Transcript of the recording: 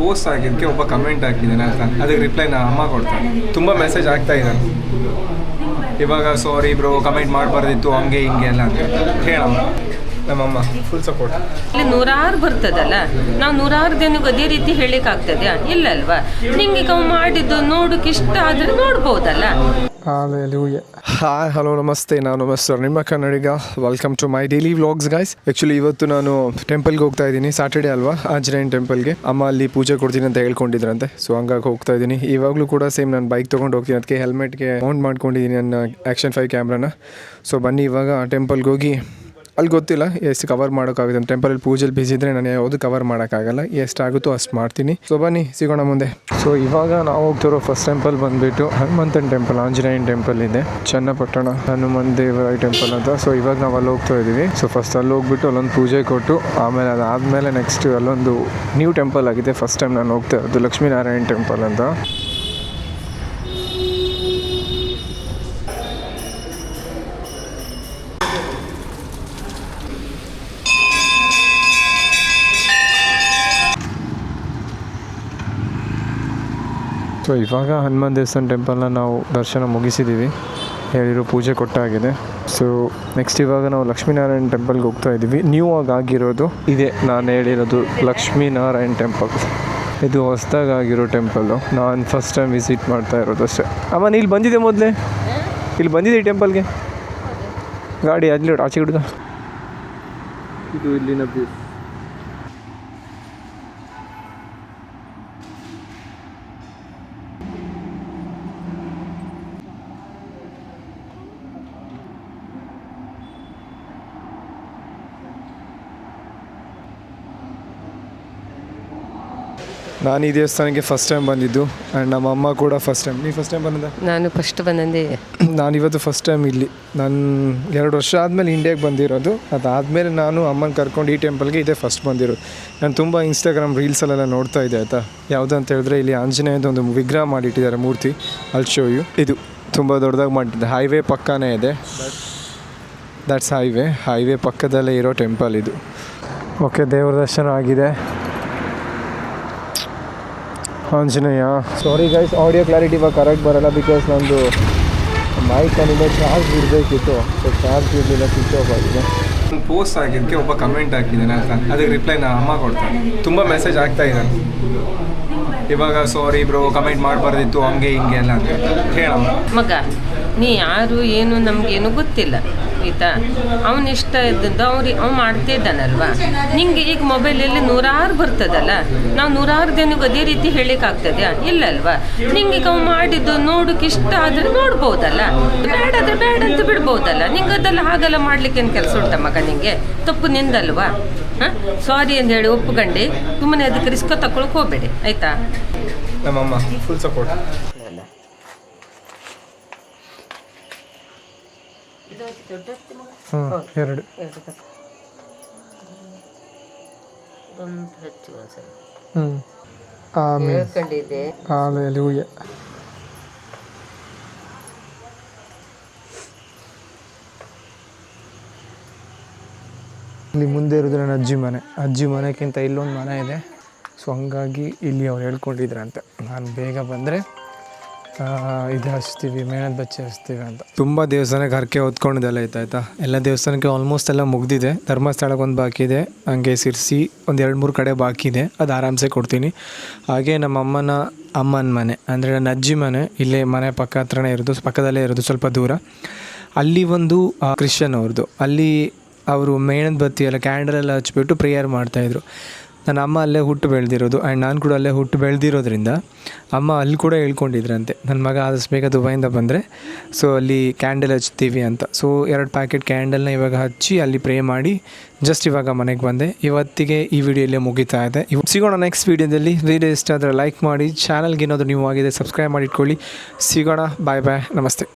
Post ಆಗಿದ್ದಕ್ಕೆ ಒಬ್ಬ comment ಹಾಕಿದ್ದಾನೆ ಅಂತ, ಅದಕ್ಕೆ ರಿಪ್ಲೈ ಅಮ್ಮ ಕೊಡ್ತಾನೆ. ತುಂಬ ಮೆಸೇಜ್ ಆಗ್ತಾ ಇದ್ದಾನೆ ಇವಾಗ, ಸಾರಿ ಬ್ರೋ ಕಮೆಂಟ್ ಮಾಡಬಾರ್ದಿತ್ತು ಹಂಗೆ ಹಿಂಗೆ ಎಲ್ಲ ಅಂತ ಹೇಳಮ್ಮ. ನಮ್ಮಮ್ಮ ಫುಲ್ ಸಪೋರ್ಟ್. ಇಲ್ಲಿ ನೂರಾರು ಬರ್ತದಲ್ಲ, ನಾವು ನೂರಾರು ಜನಕ್ಕೆ ಅದೇ ರೀತಿ ಹೇಳಿಕ್ಕಾಗ್ತದ್ಯಾ? ಇಲ್ಲಲ್ವಾ? ನಿಂಗೆ ನಾವು ಮಾಡಿದ್ದು ನೋಡೋಕೆ ಇಷ್ಟ ಆದರೆ ನೋಡ್ಬೋದಲ್ಲ. ಹಾಯ್ ಹಲೋ ನಮಸ್ತೆ, ನಾನು ಮಿಸ್ಟರ್ ನಿಮ್ಮ ಕನ್ನಡಿಗ. Welcome to my daily vlogs guys. Actually ಇವತ್ತು ನಾನು ಟೆಂಪಲ್ಗೆ ಹೋಗ್ತಾ ಇದ್ದೀನಿ, ಸ್ಯಾಟರ್ಡೇ ಅಲ್ವಾ, ಆಂಜನೇಯನ ಟೆಂಪಲ್ಗೆ. ಅಮ್ಮ ಅಲ್ಲಿ ಪೂಜೆ ಕೊಡ್ತೀನಿ ಅಂತ ಹೇಳ್ಕೊಂಡಿದ್ರಂತೆ, ಸೊ ಹಂಗಾಗಿ ಹೋಗ್ತಾ ಇದ್ದೀನಿ. ಇವಾಗಲೂ ಕೂಡ ಸೇಮ್ ನಾನು ಬೈಕ್ ತೊಗೊಂಡು ಹೋಗ್ತೀನಿ, ಅದಕ್ಕೆ ಹೆಲ್ಮೆಟ್ಗೆ ಮೌಂಟ್ ಮಾಡ್ಕೊಂಡಿದ್ದೀನಿ ನನ್ನ ಆ್ಯಕ್ಷನ್ 5 ಕ್ಯಾಮ್ರಾನ. ಸೊ ಬನ್ನಿ ಇವಾಗ ಟೆಂಪಲ್ಗೆ ಹೋಗಿ, ಅಲ್ಲಿ ಗೊತ್ತಿಲ್ಲ ಎಷ್ಟು ಕವರ್ ಮಾಡೋಕ್ಕಾಗುತ್ತೆ. ಟೆಂಪಲಲ್ಲಿ ಪೂಜೆಲಿ ಬಿಸಿ ಇದ್ದರೆ ನಾನು ಯಾವುದು ಕವರ್ ಮಾಡೋಕ್ಕಾಗಲ್ಲ, ಎಷ್ಟಾಗುತ್ತೋ ಅಷ್ಟು ಮಾಡ್ತೀನಿ. ಸೊ ಬನ್ನಿ ಸಿಗೋಣ ಮುಂದೆ. ಸೊ ಇವಾಗ ನಾವು ಹೋಗ್ತಿರೋ ಫಸ್ಟ್ ಟೆಂಪಲ್ ಬಂದುಬಿಟ್ಟು ಹನುಮಂತನ ಟೆಂಪಲ್, ಆಂಜನೇಯನ ಟೆಂಪಲ್ ಇದೆ, ಚನ್ನಪಟ್ಟಣ ಹನುಮಂತ ದೇವರಾಯ ಟೆಂಪಲ್ ಅಂತ. ಸೊ ಇವಾಗ ನಾವು ಅಲ್ಲಿ ಹೋಗ್ತಾ ಇದ್ದೀವಿ. ಸೊ ಫಸ್ಟ್ ಅಲ್ಲಿ ಹೋಗ್ಬಿಟ್ಟು ಅಲ್ಲೊಂದು ಪೂಜೆ ಕೊಟ್ಟು, ಆಮೇಲೆ ಅದಾದಮೇಲೆ ನೆಕ್ಸ್ಟ್ ಅಲ್ಲೊಂದು ನ್ಯೂ ಟೆಂಪಲ್ ಆಗಿದೆ, ಫಸ್ಟ್ ಟೈಮ್ ನಾನು ಹೋಗ್ತಾ ಇರೋದು, ಲಕ್ಷ್ಮೀನಾರಾಯಣ ಟೆಂಪಲ್ ಅಂತ. ಸೊ ಇವಾಗ ಹನುಮಾನ್ ದೇವಸ್ಥಾನ ಟೆಂಪಲ್ನ ನಾವು ದರ್ಶನ ಮುಗಿಸಿದ್ದೀವಿ, ಹೇಳಿರೋ ಪೂಜೆ ಕೊಟ್ಟಾಗಿದೆ. ಸೊ ನೆಕ್ಸ್ಟ್ ಇವಾಗ ನಾವು ಲಕ್ಷ್ಮೀನಾರಾಯಣ ಟೆಂಪಲ್ಗೆ ಹೋಗ್ತಾ ಇದ್ದೀವಿ. ನ್ಯೂ ಆಗಿರೋದು ಇದೆ, ನಾನು ಹೇಳಿರೋದು ಲಕ್ಷ್ಮೀನಾರಾಯಣ ಟೆಂಪಲ್. ಇದು ಹೊಸದಾಗಿ ಆಗಿರೋ ಟೆಂಪಲ್ಲು, ನಾನು ಫಸ್ಟ್ ಟೈಮ್ ವಿಸಿಟ್ ಮಾಡ್ತಾ ಇರೋದು ಅಷ್ಟೇ. ಅಮ್ಮ ನೀ ಇಲ್ಲಿ ಬಂದಿದೆ ಮೊದಲೇ? ಇಲ್ಲಿ ಬಂದಿದೆ ಈ ಟೆಂಪಲ್ಗೆ? ಗಾಡಿ ಅಲ್ಲಿ ಆಚೆ ಹುಡುಗ, ಇದು ಇಲ್ಲಿನ ಪ್ಲೇಸ್. ನಾನು ಈ ದೇವಸ್ಥಾನಕ್ಕೆ ಫಸ್ಟ್ ಟೈಮ್ ಬಂದಿದ್ದು, ಆ್ಯಂಡ್ ನಮ್ಮ ಅಮ್ಮ ಕೂಡ ಫಸ್ಟ್ ಟೈಮ್. ನೀವು ಫಸ್ಟ್ ಟೈಮ್ ಬಂದಿದ್ದ? ನಾನು ಫಸ್ಟ್ ಬಂದೆ. ನಾನು ಇವತ್ತು ಫಸ್ಟ್ ಟೈಮ್ ಇಲ್ಲಿ, ನಾನು 2 ವರ್ಷ ಆದಮೇಲೆ ಇಂಡಿಯಾಗೆ ಬಂದಿರೋದು. ಅದಾದಮೇಲೆ ನಾನು ಅಮ್ಮನ ಕರ್ಕೊಂಡು ಈ ಟೆಂಪಲ್ಗೆ ಇದೇ ಫಸ್ಟ್ ಬಂದಿರೋದು. ನಾನು ತುಂಬ ಇನ್ಸ್ಟಾಗ್ರಾಮ್ ರೀಲ್ಸಲ್ಲೆಲ್ಲ ನೋಡ್ತಾ ಇದ್ದೆ ಆಯಿತಾ. ಯಾವುದು ಅಂತ ಹೇಳಿದ್ರೆ ಇಲ್ಲಿ ಆಂಜನೇಯದ ಒಂದು ವಿಗ್ರಹ ಮಾಡಿಟ್ಟಿದ್ದಾರೆ, ಮೂರ್ತಿ. ಅಲ್ಲಿ ಶೋ ಯು. ಇದು ತುಂಬ ದೊಡ್ಡದಾಗಿ ಮಾಡಿಟ್ಟಿದೆ, ಹೈವೇ ಪಕ್ಕನೇ ಇದೆ. ದಟ್ಸ್ ಹೈವೇ ಪಕ್ಕದಲ್ಲೇ ಇರೋ ಟೆಂಪಲ್ ಇದು. ಓಕೆ, ದೇವ್ರ ದರ್ಶನ ಆಗಿದೆ. Anjaneya. Sorry guys, audio clarity ಇವಾಗ ಕರೆಕ್ಟ್ ಬರೋಲ್ಲ, ಬಿಕಾಸ್ ನಂದು ಮೈಕ್ ಏನಿದೆ ಚಾರ್ಜ್ ಇರಬೇಕಿತ್ತು, ಸೊ ಚಾರ್ಜ್ ಇರಲಿಲ್ಲ, ಸ್ವಿಚ್ ಆಫ್ ಆಗಿದೆ. ಒಂದು ಪೋಸ್ಟ್ ಆಗಿದ್ದಕ್ಕೆ ಒಬ್ಬ ಕಮೆಂಟ್ ಹಾಕಿದ್ದಾನೆ ಅಂತ, ಅದಕ್ಕೆ ರಿಪ್ಲೈ ಅಮ್ಮ ಕೊಡ್ತಾನೆ. ತುಂಬ ಮೆಸೇಜ್ ಆಗ್ತಾ ಇದ್ದಾನೆ ಇವಾಗ, ಸಾರಿ ಬ್ರೋ ಕಮೆಂಟ್ ಮಾಡಬಾರ್ದಿತ್ತು ಹಂಗೆ ಹಿಂಗೆ ಎಲ್ಲ ಅಂತ ಹೇಳಮ್ಮ. ಮಗ, ನೀ ಯಾರು ಏನು ನಮಗೇನು ಗೊತ್ತಿಲ್ಲ ಆಯಿತಾ. ಅವನು ಇಷ್ಟ ಇದ್ದದ್ದು ಅವ್ನು ಮಾಡ್ತಿದ್ದಾನಲ್ವಾ. ನಿಂಗೆ ಈಗ ಮೊಬೈಲಲ್ಲಿ ನೂರಾರು ಬರ್ತದಲ್ಲ, ನಾವು ನೂರಾರು ಜನಕ್ಕೆ ಅದೇ ರೀತಿ ಹೇಳಿಕ್ಕಾಗ್ತದ್ಯಾ? ಇಲ್ಲಲ್ವಾ? ನಿಂಗೆ ಈಗ ಅವ್ನು ಮಾಡಿದ್ದು ನೋಡೋಕೆ ಇಷ್ಟ ಆದರೆ ನೋಡ್ಬೋದಲ್ಲ, ಬೇಡ ಆದರೆ ಬೇಡ ಅಂತ ಬಿಡ್ಬೋದಲ್ಲ. ನಿಂಗೆ ಅದೆಲ್ಲ ಹಾಗೆಲ್ಲ ಮಾಡ್ಲಿಕ್ಕೇನು ಕೆಲಸ ಉಂಟ ಮಗ? ನಿಂಗೆ ತಪ್ಪು ನಿಂದಲ್ವಾ? ಹಾಂ, ಸಾರಿ ಅಂತ ಹೇಳಿ ಒಪ್ಕೊಂಡೆ, ಸುಮ್ಮನೆ ಅದಕ್ಕೆ ರಿಸ್ಕ್ ತಗೊಳಕ್ಕೆ ಹೋಗಬೇಡಿ ಆಯಿತಾ. ನಮ್ಮಮ್ಮ ಫುಲ್ ಸಪೋರ್ಟ್. ಎರಡು Hallelujah. ಇಲ್ಲಿ ಮುಂದೆ ಇರೋದು ನನ್ನ ಅಜ್ಜಿ ಮನೆಗಿಂತ ಇಲ್ಲೊಂದು ಮನೆ ಇದೆ. ಸೊ ಹಂಗಾಗಿ ಇಲ್ಲಿ ಅವ್ರು ಹೇಳ್ಕೊಂಡಿದ್ರಂತೆ ನಾನು ಬೇಗ ಬಂದರೆ ಇದು ಹಚ್ತೀವಿ, ಮೇಣದ ಬಚ್ಚಿ ಹಚ್ತೀವಿ ಅಂತ. ತುಂಬ ದೇವಸ್ಥಾನಕ್ಕೆ ಹರಕೆ ಹೊತ್ಕೊಂಡಿದ್ದೆಲ್ಲ ಆಯ್ತಾ. ಎಲ್ಲ ದೇವಸ್ಥಾನಕ್ಕೆ ಆಲ್ಮೋಸ್ಟ್ ಎಲ್ಲ ಮುಗ್ದಿದೆ. ಧರ್ಮಸ್ಥಳಕ್ಕೆ ಒಂದು ಬಾಕಿ ಇದೆ, ಹಂಗೆ ಸಿರ್ಸಿ ಒಂದು 2-3 ಕಡೆ ಬಾಕಿ ಇದೆ, ಅದು ಆರಾಮ್ಸೆ ಕೊಡ್ತೀನಿ. ಹಾಗೆ ನಮ್ಮ ಅಮ್ಮನ ಮನೆ ಅಂದರೆ ನನ್ನ ಅಜ್ಜಿ ಮನೆ ಇಲ್ಲೇ ಮನೆ ಹತ್ರನೇ ಇರೋದು, ಪಕ್ಕದಲ್ಲೇ ಇರೋದು, ಸ್ವಲ್ಪ ದೂರ. ಅಲ್ಲಿ ಒಂದು ಕ್ರಿಶ್ಚಿಯನ್ ಅವ್ರದ್ದು, ಅಲ್ಲಿ ಅವರು ಮೇಣದ ಬತ್ತಿ ಎಲ್ಲ ಕ್ಯಾಂಡಲ್ ಎಲ್ಲ ಹಚ್ಬಿಟ್ಟು ಪ್ರೇಯರ್ ಮಾಡ್ತಾಯಿದ್ರು. ನನ್ನ ಅಮ್ಮ ಅಲ್ಲೇ ಹುಟ್ಟು ಬೆಳೆದಿರೋದು, ಆ್ಯಂಡ್ ನಾನು ಕೂಡ ಅಲ್ಲೇ ಹುಟ್ಟು ಬೆಳೆದಿರೋದ್ರಿಂದ ಅಮ್ಮ ಅಲ್ಲಿ ಕೂಡ ಹೇಳ್ಕೊಂಡಿದ್ರಂತೆ ನನ್ನ ಮಗ ಆದಷ್ಟು ಬೇಗ ದುಬೈಯಿಂದ ಬಂದರೆ ಸೊ ಅಲ್ಲಿ ಕ್ಯಾಂಡಲ್ ಹಚ್ತೀವಿ ಅಂತ. ಸೊ 2 ಪ್ಯಾಕೆಟ್ ಕ್ಯಾಂಡಲ್ನ ಇವಾಗ ಹಚ್ಚಿ ಅಲ್ಲಿ ಪ್ರೇ ಮಾಡಿ ಜಸ್ಟ್ ಇವಾಗ ಮನೆಗೆ ಬಂದೆ. ಇವತ್ತಿಗೆ ಈ ವಿಡಿಯೋಲ್ಲೇ ಮುಗಿತಾ ಇದೆ. ಸಿಗೋಣ ನೆಕ್ಸ್ಟ್ ವೀಡಿಯೋದಲ್ಲಿ. ವಿಡಿಯೋ ಇಷ್ಟ ಆದರೆ ಲೈಕ್ ಮಾಡಿ, ಚಾನಲ್ಗೆ ಏನಾದರೂ ನೀವು ಆಗಿದೆ ಸಬ್ಸ್ಕ್ರೈಬ್ ಮಾಡಿ ಇಟ್ಕೊಳ್ಳಿ. ಸಿಗೋಣ, ಬಾಯ್ ನಮಸ್ತೆ.